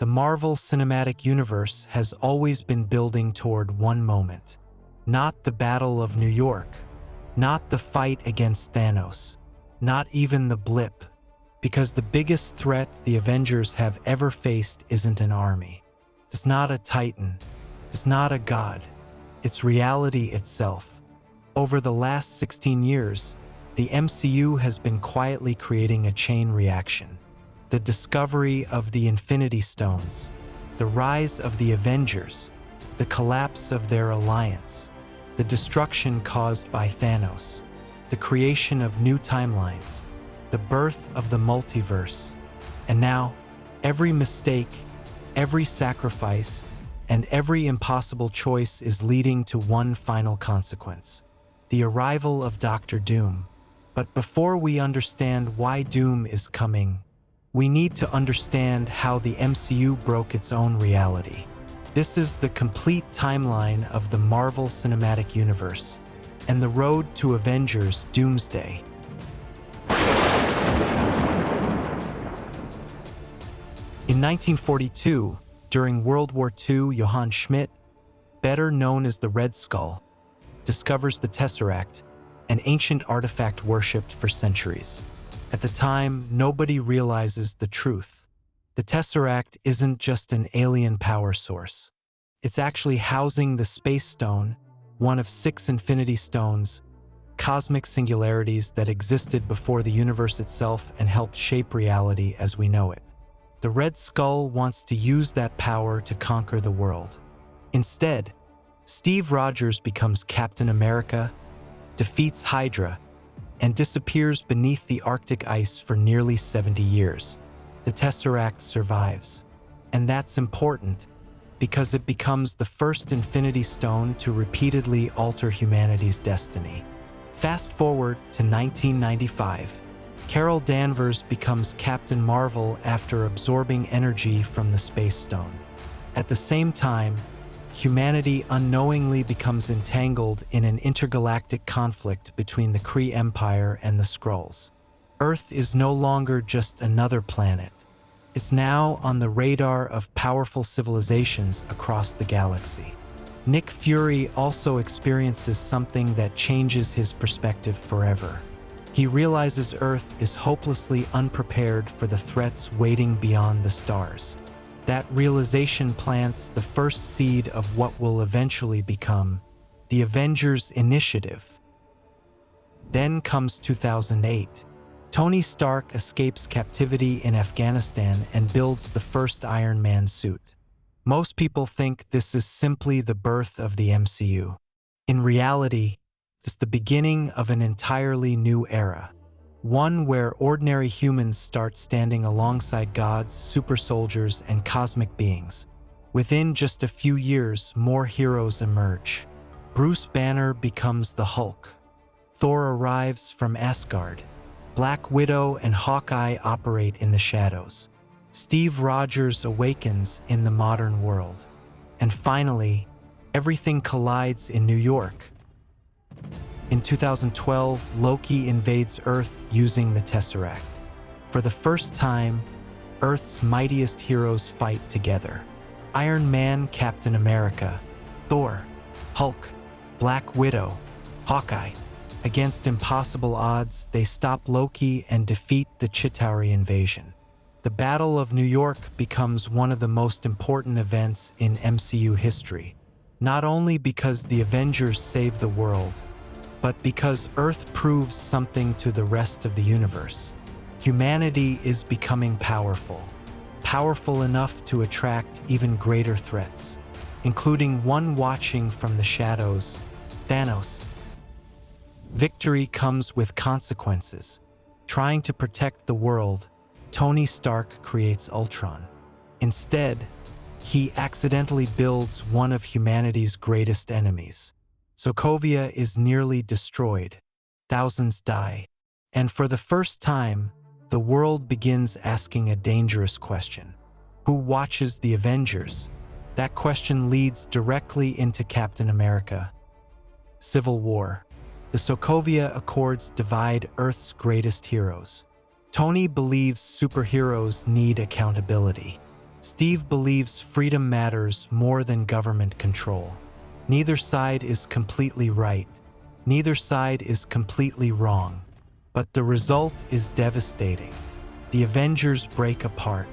The Marvel Cinematic Universe has always been building toward one moment. Not the Battle of New York, not the fight against Thanos, not even the blip, because the biggest threat the Avengers have ever faced isn't an army. It's not a titan, it's not a god, it's reality itself. Over the last 16 years, the MCU has been quietly creating a chain reaction. The discovery of the Infinity Stones, the rise of the Avengers, the collapse of their alliance, the destruction caused by Thanos, the creation of new timelines, the birth of the multiverse. And now, every mistake, every sacrifice, and every impossible choice is leading to one final consequence: the arrival of Doctor Doom. But before we understand why Doom is coming, we need to understand how the MCU broke its own reality. This is the complete timeline of the Marvel Cinematic Universe and the road to Avengers Doomsday. In 1942, during World War II, Johann Schmidt, better known as the Red Skull, discovers the Tesseract, an ancient artifact worshipped for centuries. At the time, nobody realizes the truth. The Tesseract isn't just an alien power source. It's actually housing the Space Stone, one of 6 Infinity Stones, cosmic singularities that existed before the universe itself and helped shape reality as we know it. The Red Skull wants to use that power to conquer the world. Instead, Steve Rogers becomes Captain America, defeats Hydra, and disappears beneath the Arctic ice for nearly 70 years. The Tesseract survives. And that's important, because it becomes the first Infinity Stone to repeatedly alter humanity's destiny. Fast forward to 1995. Carol Danvers becomes Captain Marvel after absorbing energy from the Space Stone. At the same time, humanity unknowingly becomes entangled in an intergalactic conflict between the Kree Empire and the Skrulls. Earth is no longer just another planet. It's now on the radar of powerful civilizations across the galaxy. Nick Fury also experiences something that changes his perspective forever. He realizes Earth is hopelessly unprepared for the threats waiting beyond the stars. That realization plants the first seed of what will eventually become the Avengers Initiative. Then comes 2008. Tony Stark escapes captivity in Afghanistan and builds the first Iron Man suit. Most people think this is simply the birth of the MCU. In reality, it's the beginning of an entirely new era. One where ordinary humans start standing alongside gods, super soldiers, and cosmic beings. Within just a few years, more heroes emerge. Bruce Banner becomes the Hulk. Thor arrives from Asgard. Black Widow and Hawkeye operate in the shadows. Steve Rogers awakens in the modern world. And finally, everything collides in New York. In 2012, Loki invades Earth using the Tesseract. For the first time, Earth's mightiest heroes fight together. Iron Man, Captain America, Thor, Hulk, Black Widow, Hawkeye. Against impossible odds, they stop Loki and defeat the Chitauri invasion. The Battle of New York becomes one of the most important events in MCU history, not only because the Avengers save the world, but because Earth proves something to the rest of the universe. Humanity is becoming powerful, powerful enough to attract even greater threats, including one watching from the shadows, Thanos. Victory comes with consequences. Trying to protect the world, Tony Stark creates Ultron. Instead, he accidentally builds one of humanity's greatest enemies. Sokovia is nearly destroyed. Thousands die. And for the first time, the world begins asking a dangerous question. Who watches the Avengers? That question leads directly into Captain America. Civil War. The Sokovia Accords divide Earth's greatest heroes. Tony believes superheroes need accountability. Steve believes freedom matters more than government control. Neither side is completely right. Neither side is completely wrong. But the result is devastating. The Avengers break apart.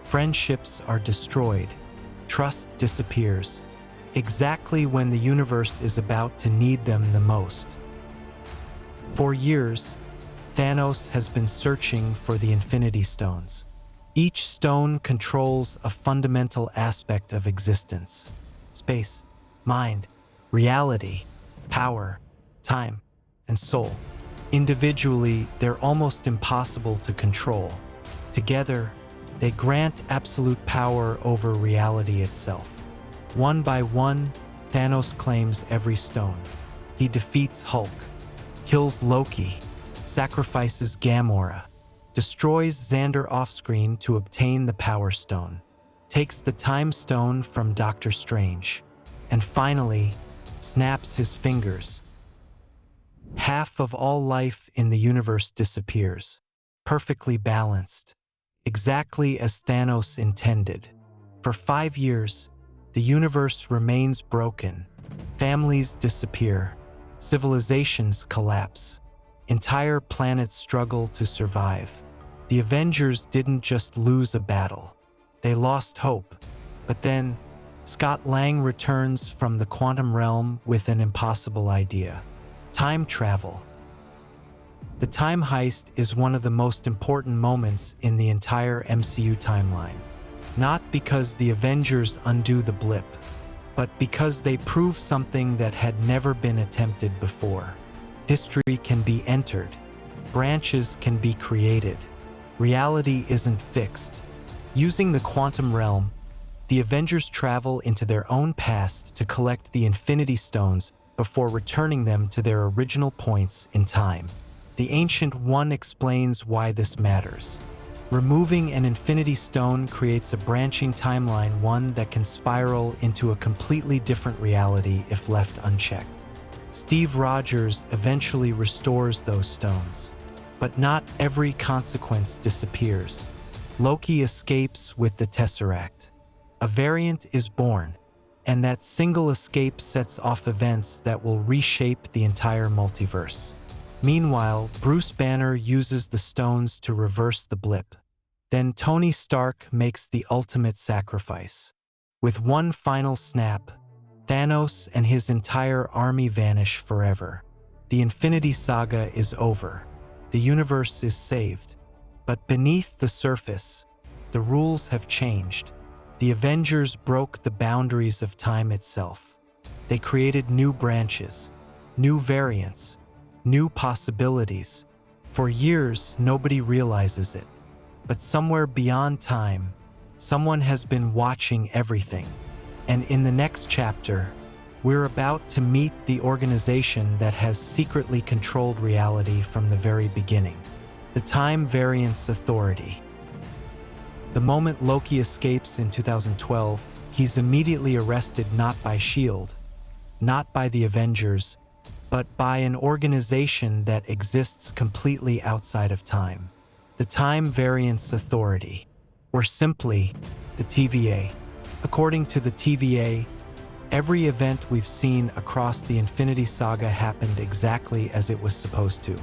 Friendships are destroyed. Trust disappears. Exactly when the universe is about to need them the most. For years, Thanos has been searching for the Infinity Stones. Each stone controls a fundamental aspect of existence: space, mind, reality, power, time, and soul. Individually, they're almost impossible to control. Together, they grant absolute power over reality itself. One by one, Thanos claims every stone. He defeats Hulk, kills Loki, sacrifices Gamora, destroys Xander off-screen to obtain the Power Stone, takes the Time Stone from Doctor Strange, and finally, snaps his fingers. Half of all life in the universe disappears, perfectly balanced, exactly as Thanos intended. For 5 years, the universe remains broken. Families disappear, civilizations collapse, entire planets struggle to survive. The Avengers didn't just lose a battle, they lost hope. But then, Scott Lang returns from the quantum realm with an impossible idea: time travel. The time heist is one of the most important moments in the entire MCU timeline. Not because the Avengers undo the blip, but because they prove something that had never been attempted before. History can be entered, branches can be created. Reality isn't fixed. Using the quantum realm, the Avengers travel into their own past to collect the Infinity Stones before returning them to their original points in time. The Ancient One explains why this matters. Removing an Infinity Stone creates a branching timeline, one that can spiral into a completely different reality if left unchecked. Steve Rogers eventually restores those stones. But not every consequence disappears. Loki escapes with the Tesseract. A variant is born, and that single escape sets off events that will reshape the entire multiverse. Meanwhile, Bruce Banner uses the stones to reverse the blip. Then Tony Stark makes the ultimate sacrifice. With one final snap, Thanos and his entire army vanish forever. The Infinity Saga is over. The universe is saved. But beneath the surface, the rules have changed. The Avengers broke the boundaries of time itself. They created new branches, new variants, new possibilities. For years, nobody realizes it. But somewhere beyond time, someone has been watching everything. And in the next chapter, we're about to meet the organization that has secretly controlled reality from the very beginning: the Time Variance Authority. The moment Loki escapes in 2012, he's immediately arrested not by S.H.I.E.L.D., not by the Avengers, but by an organization that exists completely outside of time: the Time Variance Authority, or simply the TVA. According to the TVA, every event we've seen across the Infinity Saga happened exactly as it was supposed to.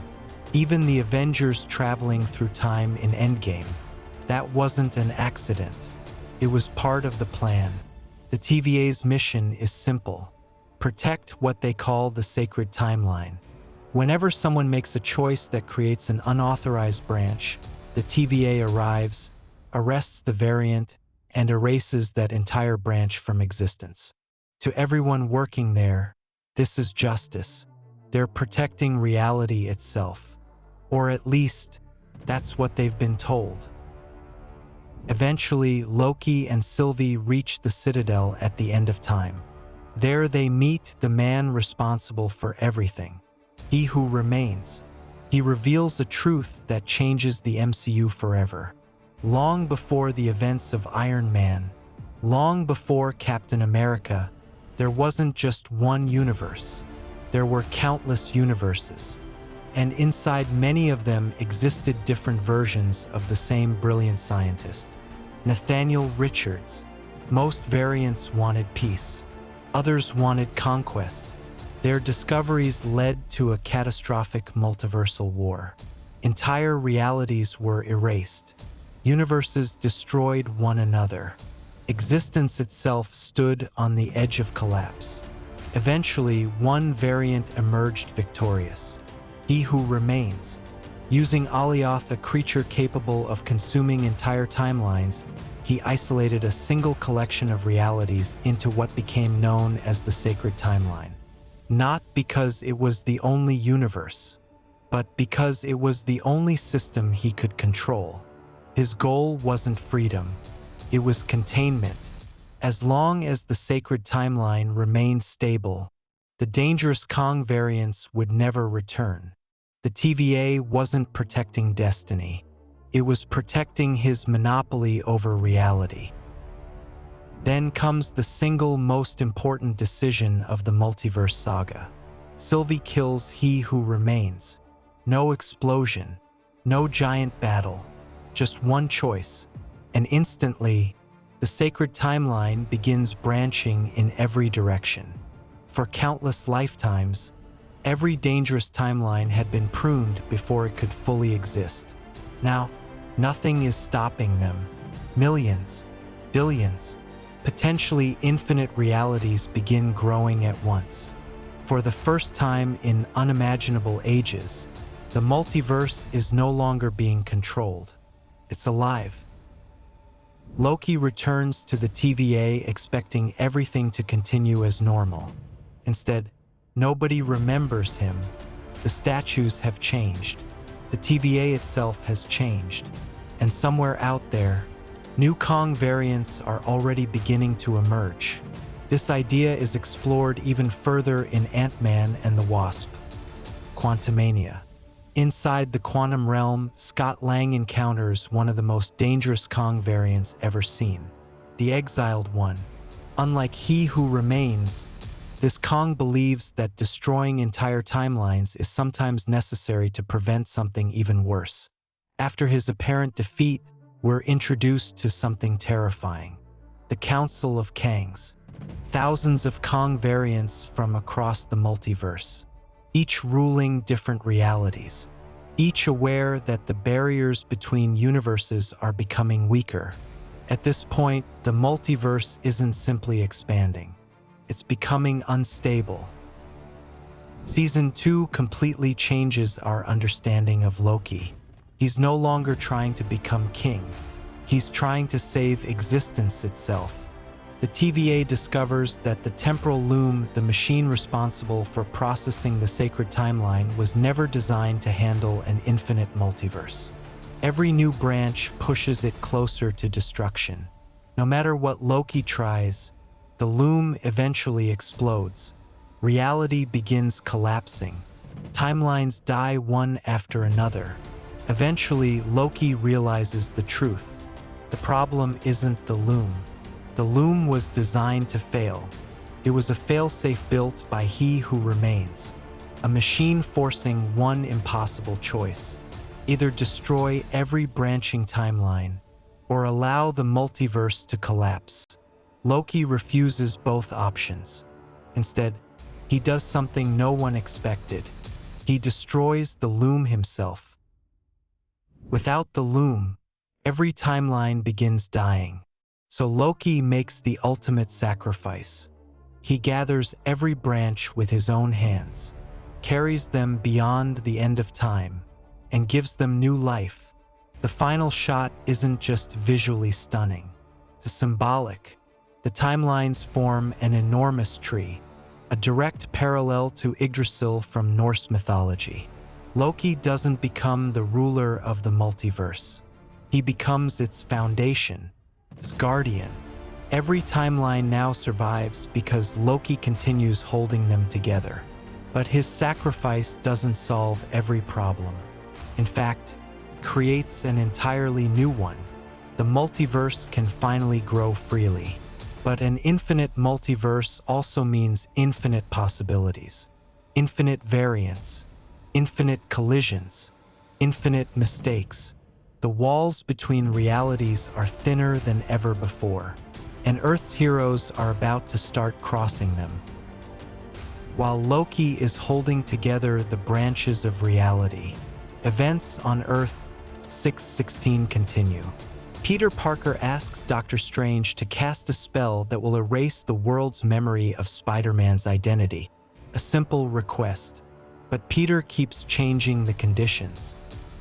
Even the Avengers traveling through time in Endgame. That wasn't an accident. It was part of the plan. The TVA's mission is simple: protect what they call the sacred timeline. Whenever someone makes a choice that creates an unauthorized branch, the TVA arrives, arrests the variant, and erases that entire branch from existence. To everyone working there, this is justice. They're protecting reality itself. Or at least, that's what they've been told. Eventually, Loki and Sylvie reach the Citadel at the end of time. There they meet the man responsible for everything, he who remains. He reveals a truth that changes the MCU forever. Long before the events of Iron Man, long before Captain America, there wasn't just one universe. There were countless universes. And inside many of them existed different versions of the same brilliant scientist. Nathaniel Richards. Most variants wanted peace. Others wanted conquest. Their discoveries led to a catastrophic multiversal war. Entire realities were erased. Universes destroyed one another. Existence itself stood on the edge of collapse. Eventually, one variant emerged victorious. He Who Remains. Using Alioth, a creature capable of consuming entire timelines, he isolated a single collection of realities into what became known as the Sacred Timeline. Not because it was the only universe, but because it was the only system he could control. His goal wasn't freedom, it was containment. As long as the Sacred Timeline remained stable, the dangerous Kang variants would never return. The TVA wasn't protecting destiny. It was protecting his monopoly over reality. Then comes the single most important decision of the multiverse saga. Sylvie kills He Who Remains. No explosion, no giant battle, just one choice. And instantly, the sacred timeline begins branching in every direction. For countless lifetimes, every dangerous timeline had been pruned before it could fully exist. Now, nothing is stopping them. Millions, billions, potentially infinite realities begin growing at once. For the first time in unimaginable ages, the multiverse is no longer being controlled. It's alive. Loki returns to the TVA expecting everything to continue as normal. Instead, nobody remembers him. The statues have changed. The TVA itself has changed. And somewhere out there, new Kang variants are already beginning to emerge. This idea is explored even further in Ant-Man and the Wasp. Quantumania. Inside the quantum realm, Scott Lang encounters one of the most dangerous Kang variants ever seen, the Exiled One. Unlike He Who Remains, this Kang believes that destroying entire timelines is sometimes necessary to prevent something even worse. After his apparent defeat, we're introduced to something terrifying, the Council of Kangs. Thousands of Kang variants from across the multiverse, each ruling different realities, each aware that the barriers between universes are becoming weaker. At this point, the multiverse isn't simply expanding, it's becoming unstable. Season 2 completely changes our understanding of Loki. He's no longer trying to become king, he's trying to save existence itself. The TVA discovers that the temporal loom, the machine responsible for processing the sacred timeline, was never designed to handle an infinite multiverse. Every new branch pushes it closer to destruction. No matter what Loki tries, the loom eventually explodes. Reality begins collapsing. Timelines die one after another. Eventually, Loki realizes the truth. The problem isn't the loom. The loom was designed to fail. It was a failsafe built by He Who Remains, a machine forcing one impossible choice: either destroy every branching timeline or allow the multiverse to collapse. Loki refuses both options. Instead, he does something no one expected. He destroys the loom himself. Without the loom, every timeline begins dying. So Loki makes the ultimate sacrifice. He gathers every branch with his own hands, carries them beyond the end of time, and gives them new life. The final shot isn't just visually stunning, it's symbolic. The timelines form an enormous tree, a direct parallel to Yggdrasil from Norse mythology. Loki doesn't become the ruler of the multiverse. He becomes its foundation, its guardian. Every timeline now survives because Loki continues holding them together. But his sacrifice doesn't solve every problem. In fact, it creates an entirely new one. The multiverse can finally grow freely. But an infinite multiverse also means infinite possibilities, infinite variance, infinite collisions, infinite mistakes. The walls between realities are thinner than ever before, and Earth's heroes are about to start crossing them. While Loki is holding together the branches of reality, events on Earth 616 continue. Peter Parker asks Doctor Strange to cast a spell that will erase the world's memory of Spider-Man's identity. A simple request, but Peter keeps changing the conditions.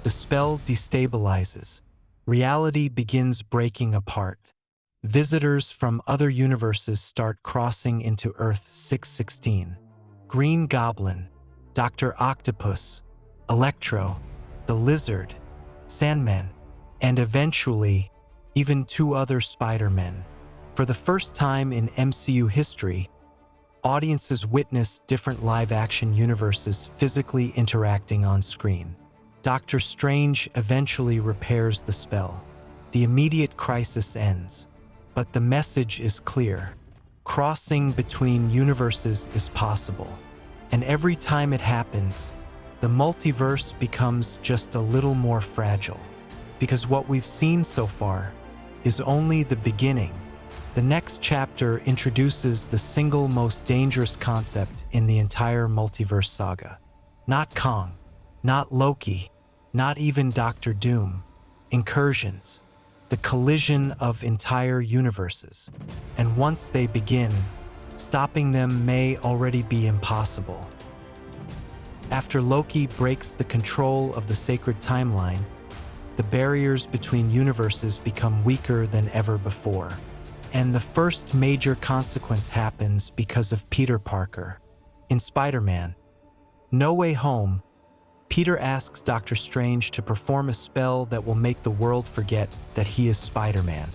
The spell destabilizes. Reality begins breaking apart. Visitors from other universes start crossing into Earth 616. Green Goblin, Dr. Octopus, Electro, the Lizard, Sandman, and eventually, even 2 other Spider-Men. For the first time in MCU history, audiences witness different live-action universes physically interacting on screen. Doctor Strange eventually repairs the spell. The immediate crisis ends, but the message is clear. Crossing between universes is possible, and every time it happens, the multiverse becomes just a little more fragile. Because what we've seen so far is only the beginning. The next chapter introduces the single most dangerous concept in the entire multiverse saga. Not Kang, not Loki, not even Doctor Doom. Incursions. The collision of entire universes. And once they begin, stopping them may already be impossible. After Loki breaks the control of the sacred timeline, the barriers between universes become weaker than ever before. And the first major consequence happens because of Peter Parker. In Spider-Man No Way Home, Peter asks Doctor Strange to perform a spell that will make the world forget that he is Spider-Man.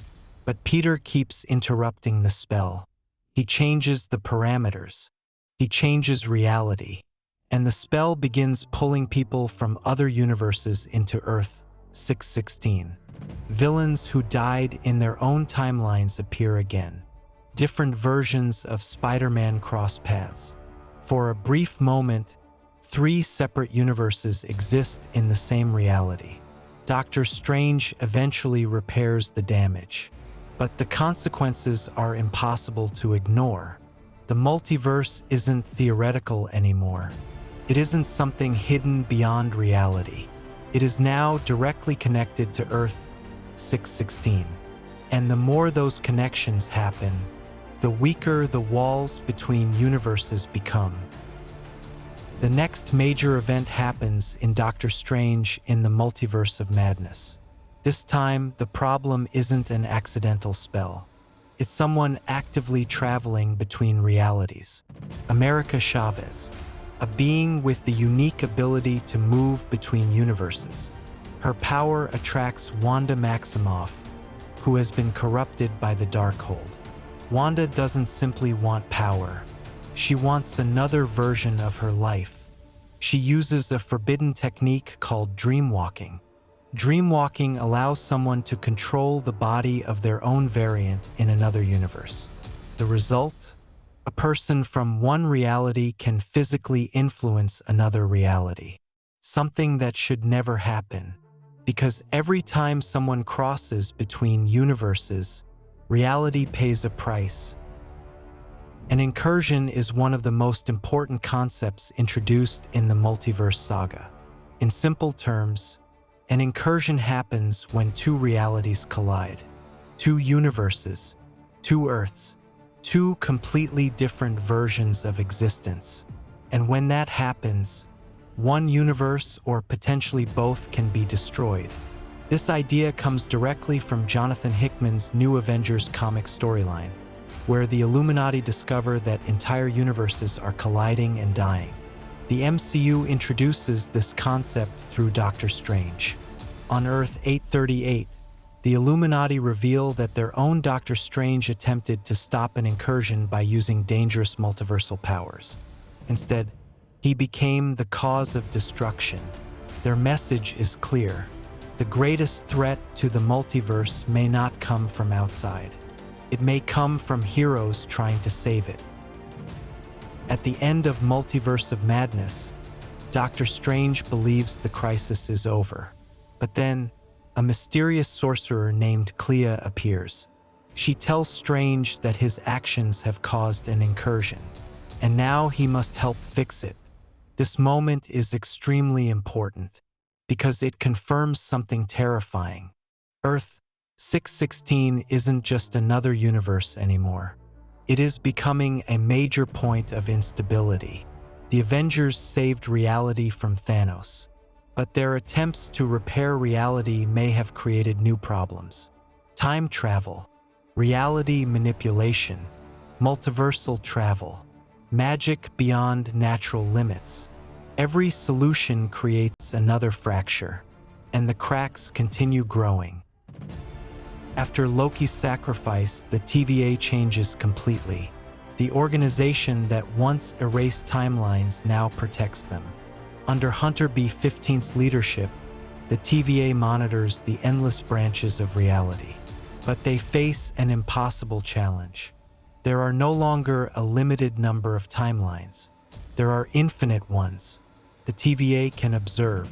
But Peter keeps interrupting the spell. He changes the parameters. He changes reality. And the spell begins pulling people from other universes into Earth 616. Villains who died in their own timelines appear again. Different versions of Spider-Man cross paths. For a brief moment, 3 separate universes exist in the same reality. Doctor Strange eventually repairs the damage, but the consequences are impossible to ignore. The multiverse isn't theoretical anymore. It isn't something hidden beyond reality. It is now directly connected to Earth 616. And the more those connections happen, the weaker the walls between universes become. The next major event happens in Doctor Strange in the Multiverse of Madness. This time, the problem isn't an accidental spell. It's someone actively traveling between realities. America Chavez, a being with the unique ability to move between universes. Her power attracts Wanda Maximoff, who has been corrupted by the Darkhold. Wanda doesn't simply want power. She wants another version of her life. She uses a forbidden technique called dreamwalking. Dreamwalking allows someone to control the body of their own variant in another universe. The result? A person from one reality can physically influence another reality. Something that should never happen, because every time someone crosses between universes, reality pays a price. An incursion is one of the most important concepts introduced in the multiverse saga. In simple terms, an incursion happens when 2 realities collide. 2 universes, 2 Earths, 2 completely different versions of existence. And when that happens, one universe or potentially both can be destroyed. This idea comes directly from Jonathan Hickman's New Avengers comic storyline, where the Illuminati discover that entire universes are colliding and dying. The MCU introduces this concept through Doctor Strange. On Earth 838, the Illuminati reveal that their own Doctor Strange attempted to stop an incursion by using dangerous multiversal powers. Instead, he became the cause of destruction. Their message is clear. The greatest threat to the multiverse may not come from outside. It may come from heroes trying to save it. At the end of Multiverse of Madness, Doctor Strange believes the crisis is over. But then, a mysterious sorcerer named Clea appears. She tells Strange that his actions have caused an incursion, and now he must help fix it. This moment is extremely important because it confirms something terrifying. Earth 616 isn't just another universe anymore. It is becoming a major point of instability. The Avengers saved reality from Thanos, but their attempts to repair reality may have created new problems. Time travel, reality manipulation, multiversal travel, magic beyond natural limits. Every solution creates another fracture, and the cracks continue growing. After Loki's sacrifice, the TVA changes completely. The organization that once erased timelines now protects them. Under Hunter B-15's leadership, the TVA monitors the endless branches of reality. But they face an impossible challenge. There are no longer a limited number of timelines. There are infinite ones. The TVA can observe.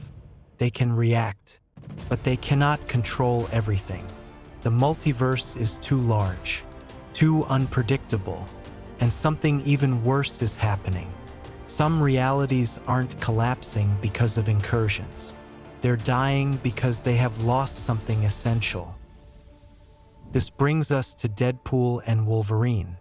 They can react. But they cannot control everything. The multiverse is too large, too unpredictable, and something even worse is happening. Some realities aren't collapsing because of incursions. They're dying because they have lost something essential. This brings us to Deadpool and Wolverine.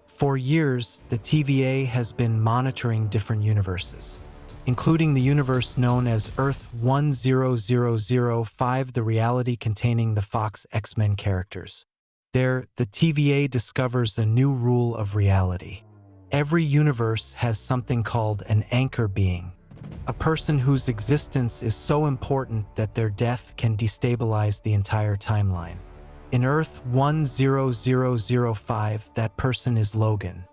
For years, the TVA has been monitoring different universes, including the universe known as Earth 10005, the reality containing the Fox X-Men characters. There, the TVA discovers a new rule of reality. Every universe has something called an anchor being, a person whose existence is so important that their death can destabilize the entire timeline. In Earth 10005, that person is Logan,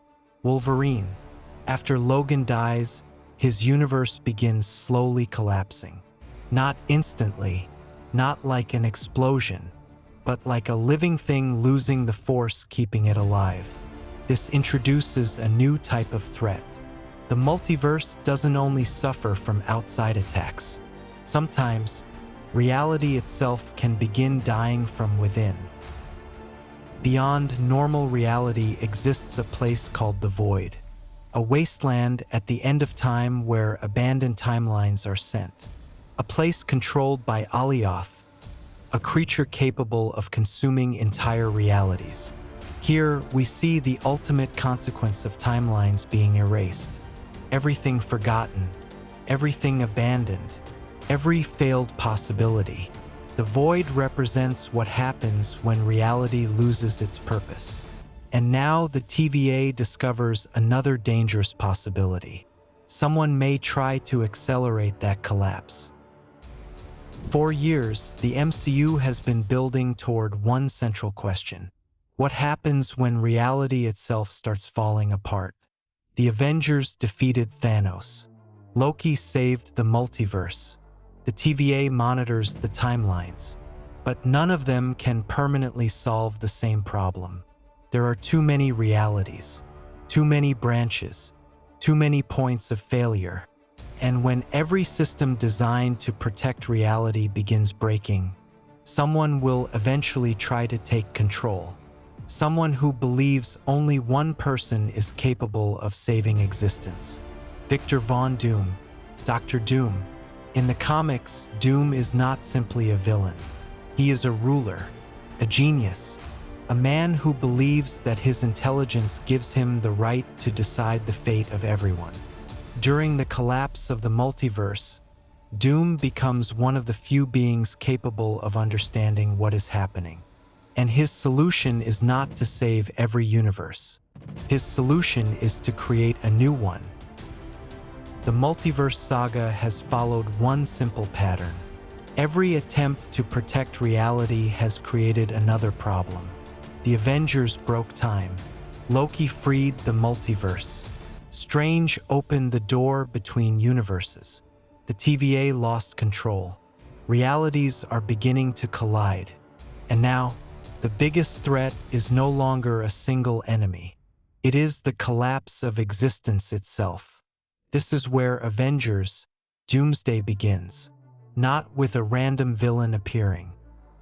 Wolverine. After Logan dies, his universe begins slowly collapsing. Not instantly, not like an explosion, but like a living thing losing the force keeping it alive. This introduces a new type of threat. The multiverse doesn't only suffer from outside attacks. Sometimes, reality itself can begin dying from within. Beyond normal reality exists a place called the Void, a wasteland at the end of time where abandoned timelines are sent. A place controlled by Alioth, a creature capable of consuming entire realities. Here, we see the ultimate consequence of timelines being erased. Everything forgotten, everything abandoned, every failed possibility. The Void represents what happens when reality loses its purpose. And now the TVA discovers another dangerous possibility. Someone may try to accelerate that collapse. For years, the MCU has been building toward one central question. What happens when reality itself starts falling apart? The Avengers defeated Thanos. Loki saved the multiverse. The TVA monitors the timelines. But none of them can permanently solve the same problem. There are too many realities, too many branches, too many points of failure. And when every system designed to protect reality begins breaking, someone will eventually try to take control. Someone who believes only one person is capable of saving existence. Victor Von Doom, Dr. Doom. In the comics, Doom is not simply a villain. He is a ruler, a genius, a man who believes that his intelligence gives him the right to decide the fate of everyone. During the collapse of the multiverse, Doom becomes one of the few beings capable of understanding what is happening. And his solution is not to save every universe. His solution is to create a new one. The multiverse saga has followed one simple pattern. Every attempt to protect reality has created another problem. The Avengers broke time. Loki freed the multiverse. Strange opened the door between universes. The TVA lost control. Realities are beginning to collide. And now, the biggest threat is no longer a single enemy. It is the collapse of existence itself. This is where Avengers, Doomsday begins. Not with a random villain appearing,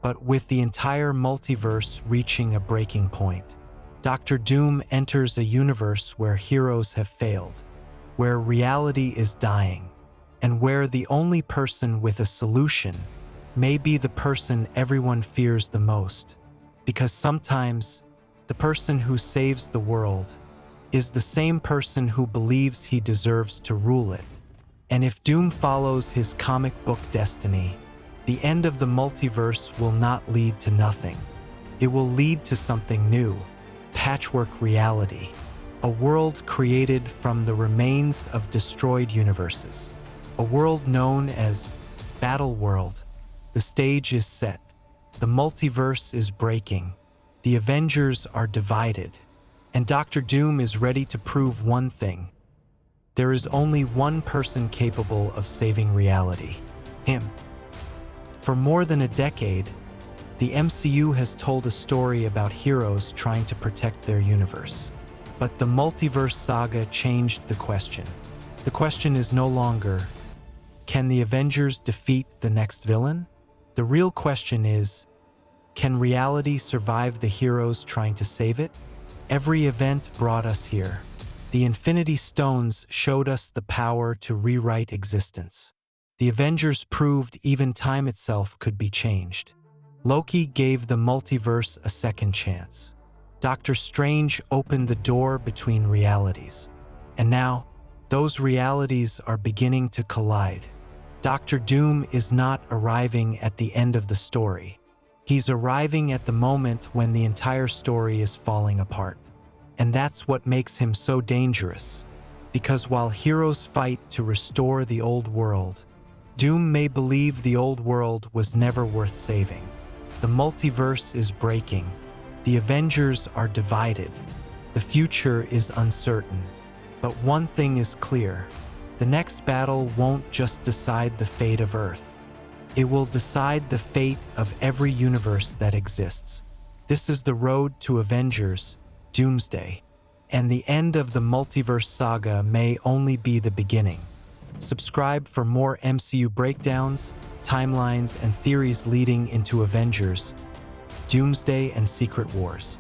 but with the entire multiverse reaching a breaking point. Doctor Doom enters a universe where heroes have failed, where reality is dying, and where the only person with a solution may be the person everyone fears the most. Because sometimes, the person who saves the world is the same person who believes he deserves to rule it. And if Doom follows his comic book destiny, the end of the multiverse will not lead to nothing. It will lead to something new, patchwork reality, a world created from the remains of destroyed universes, a world known as Battle World. The stage is set. The multiverse is breaking. The Avengers are divided. And Doctor Doom is ready to prove one thing. There is only one person capable of saving reality. Him. For more than a decade, the MCU has told a story about heroes trying to protect their universe. But the multiverse saga changed the question. The question is no longer, can the Avengers defeat the next villain? The real question is, can reality survive the heroes trying to save it? Every event brought us here. The Infinity Stones showed us the power to rewrite existence. The Avengers proved even time itself could be changed. Loki gave the multiverse a second chance. Doctor Strange opened the door between realities. And now, those realities are beginning to collide. Doctor Doom is not arriving at the end of the story. He's arriving at the moment when the entire story is falling apart. And that's what makes him so dangerous. Because while heroes fight to restore the old world, Doom may believe the old world was never worth saving. The multiverse is breaking. The Avengers are divided. The future is uncertain. But one thing is clear. The next battle won't just decide the fate of Earth. It will decide the fate of every universe that exists. This is the road to Avengers, Doomsday. And the end of the multiverse saga may only be the beginning. Subscribe for more MCU breakdowns, timelines, and theories leading into Avengers, Doomsday, and Secret Wars.